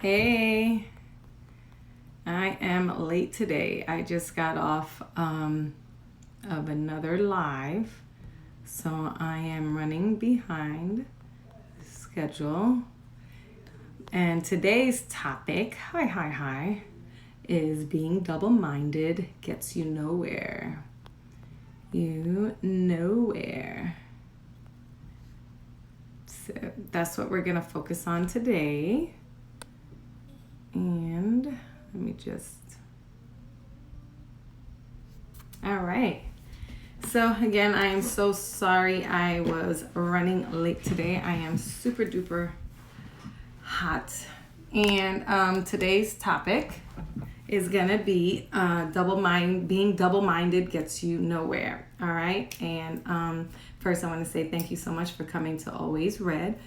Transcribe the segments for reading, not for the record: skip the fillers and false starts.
Hey, I am late today. I just got off of another live, so I am running behind schedule. And today's topic, hi, is being double-minded gets you nowhere. Nowhere. So that's what we're going to focus on today. And let me all right. So again, I am so sorry I was running late today. I am super duper hot. And today's topic is gonna be being double-minded gets you nowhere. All right. And first I want to say thank you so much for coming to Allwayz Red.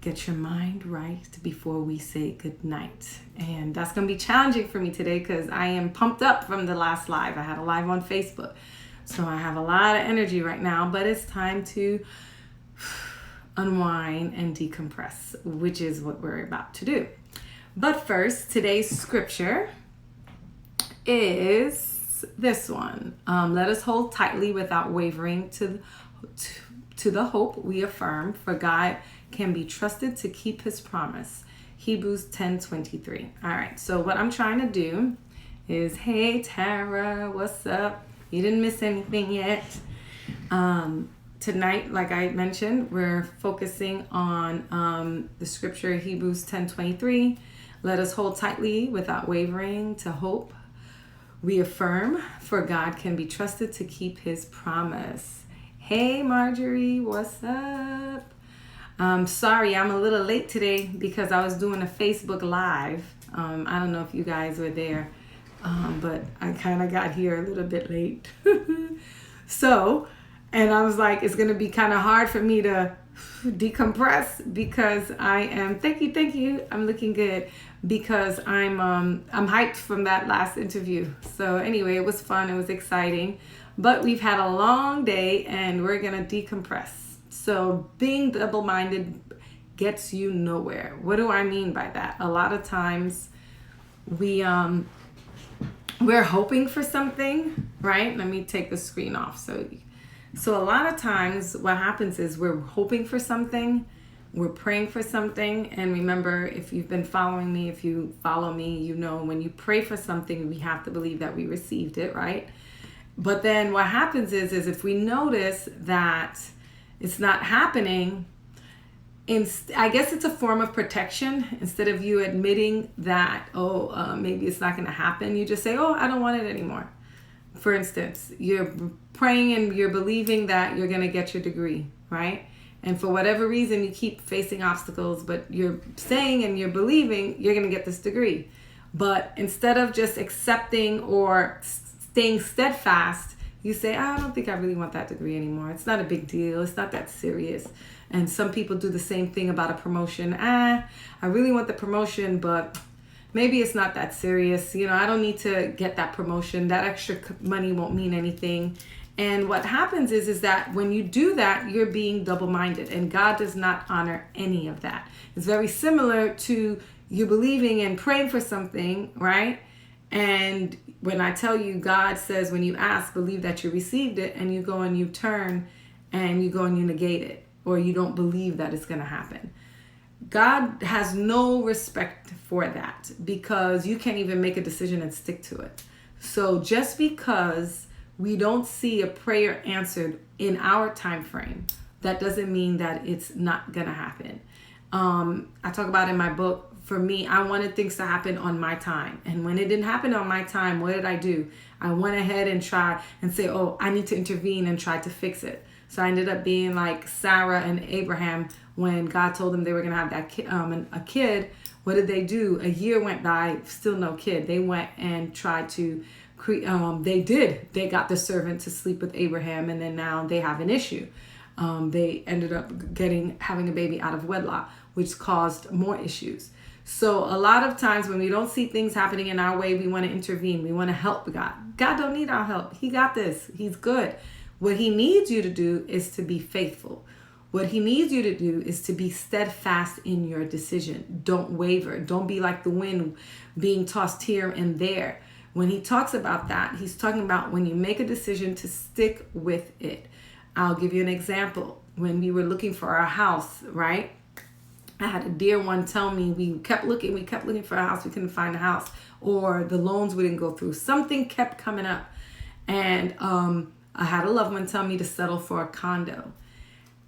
Get your mind right before we say good night. And that's going to be challenging for me today because I am pumped up from the last live. I had a live on Facebook. So I have a lot of energy right now, but it's time to unwind and decompress, which is what we're about to do. But first, today's scripture is this one. Let us hold tightly without wavering to the hope we affirm, for God can be trusted to keep his promise. Hebrews 10:23. All right, so what I'm trying to do is, hey Tara, what's up? You didn't miss anything yet. Tonight, like I mentioned, we're focusing on the scripture Hebrews 10:23. Let us hold tightly without wavering to hope we affirm, for God can be trusted to keep his promise. Hey Marjorie, what's up? Sorry, I'm a little late today because I was doing a Facebook Live. I don't know if you guys were there, but I kind of got here a little bit late. And I was like, it's going to be kind of hard for me to decompress because I am, thank you, I'm looking good because I'm hyped from that last interview. So anyway, it was fun, it was exciting, but we've had a long day and we're going to decompress. So being double-minded gets you nowhere. What do I mean by that? A lot of times we're hoping for something, right? Let me take the screen off. So a lot of times what happens is we're hoping for something, we're praying for something. And remember, if you've been following me, if you follow me, you know when you pray for something, we have to believe that we received it, right? But then what happens is if we notice that it's not happening, I guess it's a form of protection. Instead of you admitting that, maybe it's not going to happen, you just say, I don't want it anymore. For instance, you're praying and you're believing that you're going to get your degree, right? And for whatever reason, you keep facing obstacles, but you're saying and you're believing you're going to get this degree. But instead of just accepting or staying steadfast, you say, I don't think I really want that degree anymore. It's not a big deal. It's not that serious. And some people do the same thing about a promotion. I really want the promotion, but maybe it's not that serious. I don't need to get that promotion. That extra money won't mean anything. And what happens is that when you do that, you're being double-minded. And God does not honor any of that. It's very similar to you believing and praying for something, right? And when I tell you, God says, when you ask, believe that you received it, and you go and you turn and you go and you negate it, or you don't believe that it's going to happen. God has no respect for that because you can't even make a decision and stick to it. So just because we don't see a prayer answered in our time frame, that doesn't mean that it's not going to happen. I talk about in my book, for me, I wanted things to happen on my time. And when it didn't happen on my time, what did I do? I went ahead and tried and say, I need to intervene and try to fix it. So I ended up being like Sarah and Abraham when God told them they were going to have a kid. What did they do? A year went by, still no kid. They went and tried to they got the servant to sleep with Abraham, and then now they have an issue. They ended up having a baby out of wedlock, which caused more issues. So a lot of times when we don't see things happening in our way, we want to intervene. We want to help God. God don't need our help. He got this. He's good. What he needs you to do is to be faithful. What he needs you to do is to be steadfast in your decision. Don't waver. Don't be like the wind being tossed here and there. When he talks about that, he's talking about when you make a decision to stick with it. I'll give you an example. When we were looking for our house, right? I had a dear one tell me we kept looking for a house, we couldn't find a house, or the loans wouldn't go through. Something kept coming up. And I had a loved one tell me to settle for a condo.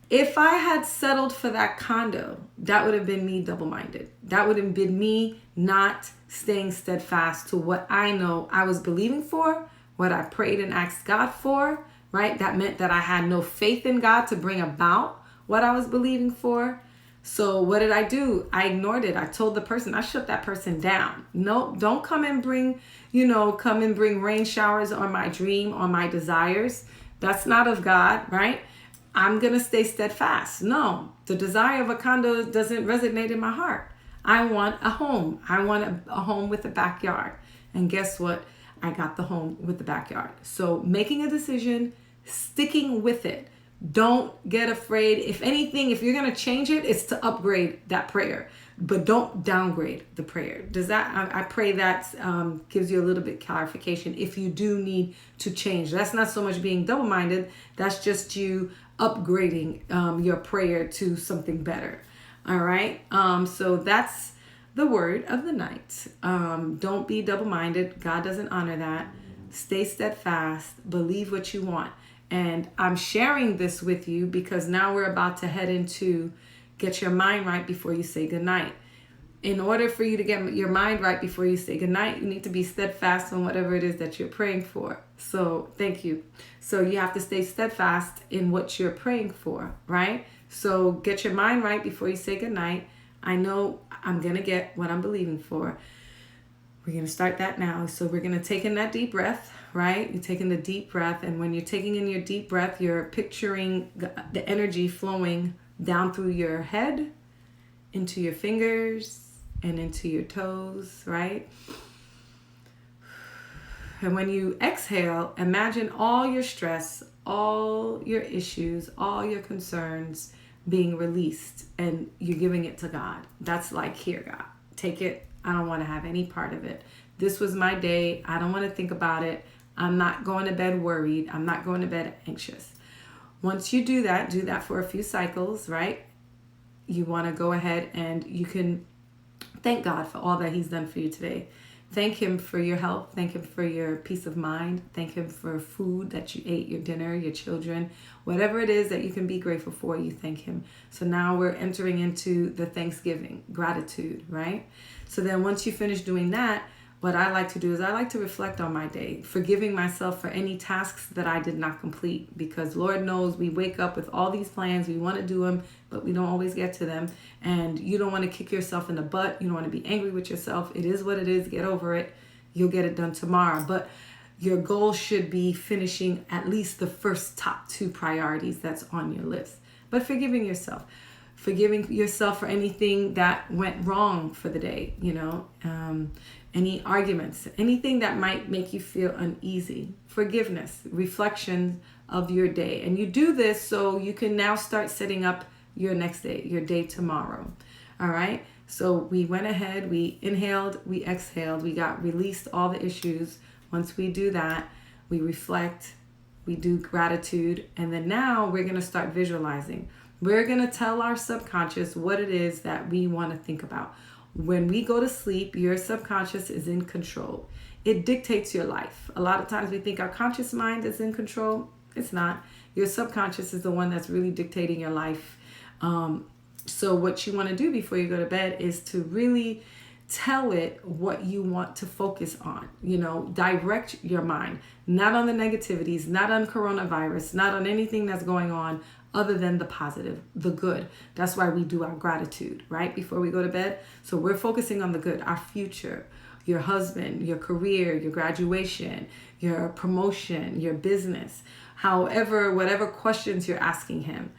If I had settled for that condo, that would have been me double-minded. That would have been me not staying steadfast to what I know I was believing for, what I prayed and asked God for, right? That meant that I had no faith in God to bring about what I was believing for. So what did I do? I ignored it. I told the person, I shut that person down. No, don't come and bring rain showers on my dream, on my desires. That's not of God, right? I'm going to stay steadfast. No, the desire of a condo doesn't resonate in my heart. I want a home. I want a home with a backyard. And guess what? I got the home with the backyard. So making a decision, sticking with it. Don't get afraid. If anything, if you're going to change it, it's to upgrade that prayer. But don't downgrade the prayer. Does that? I pray that gives you a little bit clarification if you do need to change. That's not so much being double-minded. That's just you upgrading your prayer to something better. All right. So that's the word of the night. Don't be double-minded. God doesn't honor that. Stay steadfast. Believe what you want. And I'm sharing this with you because now we're about to head into get your mind right before you say goodnight. In order for you to get your mind right before you say goodnight, you need to be steadfast on whatever it is that you're praying for. So thank you. So you have to stay steadfast in what you're praying for, right? So get your mind right before you say goodnight. I know I'm going to get what I'm believing for. We're going to start that now. So we're going to take in that deep breath, right? You're taking the deep breath. And when you're taking in your deep breath, you're picturing the energy flowing down through your head, into your fingers, and into your toes, right? And when you exhale, imagine all your stress, all your issues, all your concerns being released, and you're giving it to God. That's like, here, God, take it. I don't want to have any part of it. This was my day. I don't want to think about it. I'm not going to bed worried. I'm not going to bed anxious. Once you do that for a few cycles, right? You want to go ahead and you can thank God for all that he's done for you today. Thank him for your health. Thank him for your peace of mind. Thank him for food that you ate, your dinner, your children, whatever it is that you can be grateful for, you thank him. So now we're entering into the Thanksgiving, gratitude, right? So then once you finish doing that, what I like to do is I like to reflect on my day, forgiving myself for any tasks that I did not complete, because Lord knows we wake up with all these plans. We want to do them, but we don't always get to them. And you don't want to kick yourself in the butt. You don't want to be angry with yourself. It is what it is. Get over it. You'll get it done tomorrow. But your goal should be finishing at least the first top 2 priorities that's on your list. But forgiving yourself for anything that went wrong for the day, any arguments, anything that might make you feel uneasy, forgiveness, reflection of your day. And you do this so you can now start setting up your next day, your day tomorrow. All right. So we went ahead, we inhaled, we exhaled, we got released all the issues. Once we do that, we reflect, we do gratitude. And then now we're going to start visualizing. We're going to tell our subconscious what it is that we want to think about. When we go to sleep, your subconscious is in control. It dictates your life. A lot of times we think our conscious mind is in control. It's not. Your subconscious is the one that's really dictating your life. So what you want to do before you go to bed is to really tell it what you want to focus on. Direct your mind, not on the negativities, not on coronavirus, not on anything that's going on other than the positive, the good. That's why we do our gratitude, right? Before we go to bed. So we're focusing on the good, our future, your husband, your career, your graduation, your promotion, your business, whatever questions you're asking him,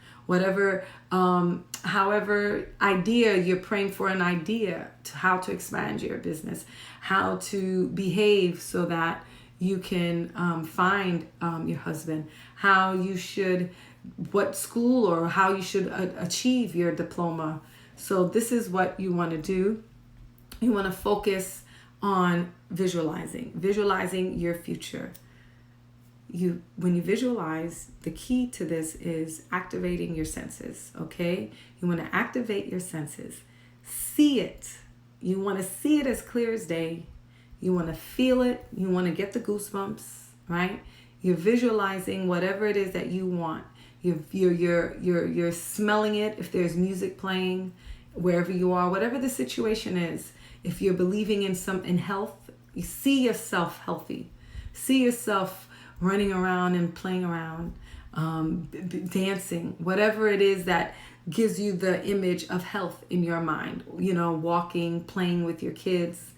however idea you're praying for, an idea to how to expand your business, how to behave so that you can find your husband, how you should what school or how you should achieve your diploma. So this is what you want to do. You want to focus on visualizing your future. When you visualize, the key to this is activating your senses, okay? You want to activate your senses. See it. You want to see it as clear as day. You want to feel it. You want to get the goosebumps, right? You're visualizing whatever it is that you want. You're smelling it if there's music playing wherever you are, whatever the situation is. If you're believing in health, you see yourself healthy. See yourself running around and playing around, dancing, whatever it is that gives you the image of health in your mind. Walking, playing with your kids.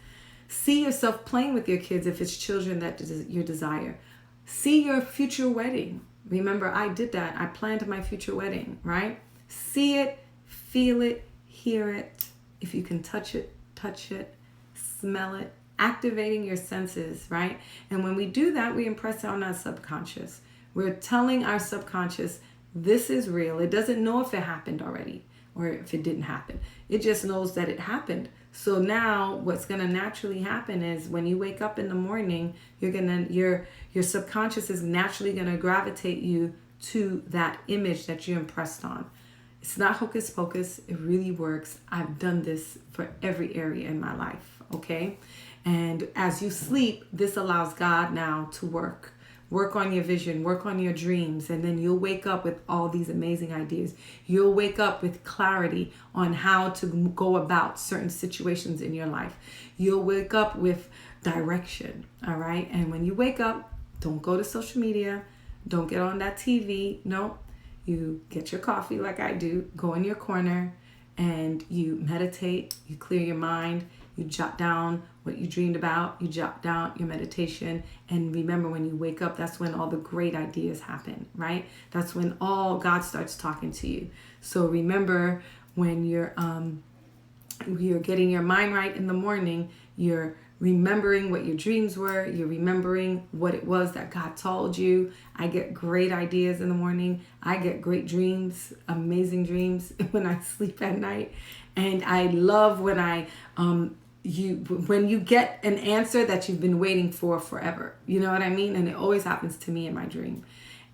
See yourself playing with your kids if it's children that you desire. See your future wedding. Remember, I did that. I planned my future wedding, right? See it, feel it, hear it. If you can touch it, smell it, activating your senses, right? And when we do that, we impress on our subconscious. We're telling our subconscious, this is real. It doesn't know if it happened already or if it didn't happen. It just knows that it happened. So now what's going to naturally happen is when you wake up in the morning, your subconscious is naturally going to gravitate you to that image that you impressed on. It's not hocus pocus. It really works. I've done this for every area in my life, okay? And as you sleep, this allows God now to work on your vision, work on your dreams, and then you'll wake up with all these amazing ideas. You'll wake up with clarity on how to go about certain situations in your life. You'll wake up with direction, all right? And when you wake up, don't go to social media. Don't get on that TV. No, you get your coffee like I do, go in your corner, and you meditate, you clear your mind, you jot down what you dreamed about, you jot down your meditation, and remember when you wake up, that's when all the great ideas happen, right? That's when all God starts talking to you. So remember when you're getting your mind right in the morning, you're remembering what your dreams were, you're remembering what it was that God told you. I get great ideas in the morning. I get great dreams, amazing dreams when I sleep at night. And I love when when you get an answer that you've been waiting for forever. You know what I mean? And it always happens to me in my dream.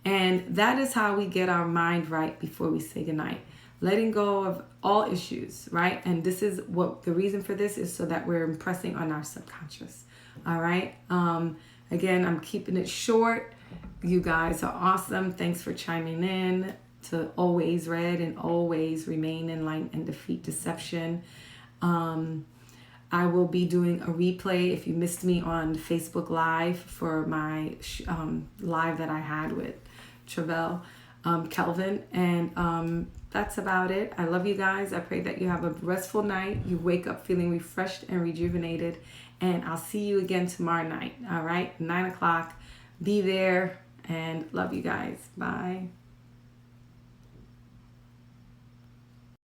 And that is how we get our mind right before we say goodnight. Letting go of all issues, right? And this is what the reason for this is, so that we're impressing on our subconscious. All right. Again, I'm keeping it short. You guys are awesome. Thanks for chiming in to Always Read and Always Remain in Light and Defeat Deception. I will be doing a replay if you missed me on Facebook Live for my live that I had with Travell Kelvin. And that's about it. I love you guys. I pray that you have a restful night. You wake up feeling refreshed and rejuvenated. And I'll see you again tomorrow night. All right, 9 o'clock. Be there, and love you guys. Bye.